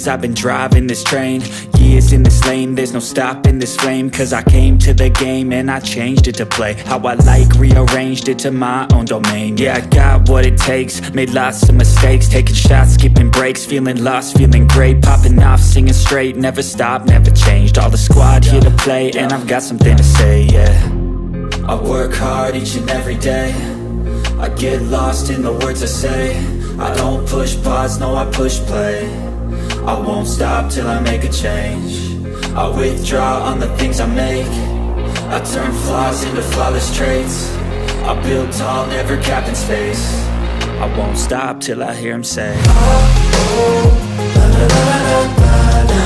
years I've been driving this train, years in this lane, there's no stopping this flame. Cause I came to the game and I changed it to play how I like, rearranged it to my own domain. Yeah, I got what it takes, made lots of mistakes, taking shots, skipping breaks, feeling lost, feeling great, popping off, singing straight, never stopped, never changed. All the squad here to play and I've got something to say, yeah. I work hard each and every day, I get lost in the words I say. I don't push pause, no I push play. I won't stop till I make a change. I withdraw on the things I make. I turn flaws into flawless traits. I build tall, never capped in space. I won't stop till I hear him say, oh, oh, la, la, la, la, la, la.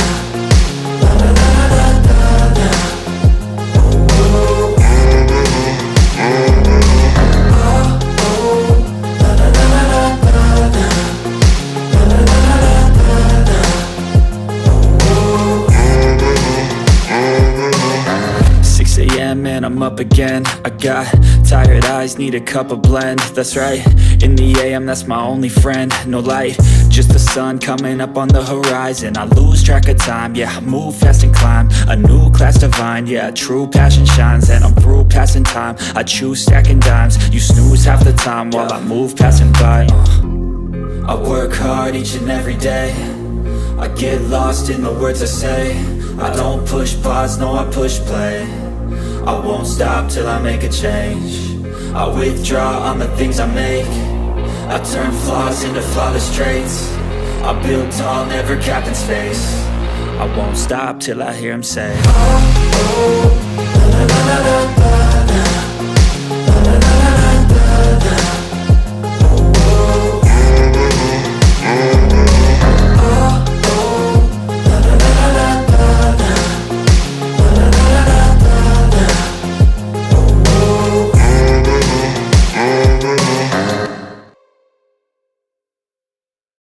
And I'm up again. I got tired eyes, need a cup of blend. That's right, in the AM, that's my only friend. No light, just the sun coming up on the horizon. I lose track of time, yeah, I move fast and climb a new class divine, yeah, true passion shines. And I'm through passing time, I choose stacking dimes. You snooze half the time while I move passing by. I work hard each and every day, I get lost in the words I say. I don't push pause, no I push play. I won't stop till I make a change. I withdraw on the things I make. I turn flaws into flawless traits. I build tall, never capped in space. I won't stop till I hear him say, oh, oh, la, la, la, la, la.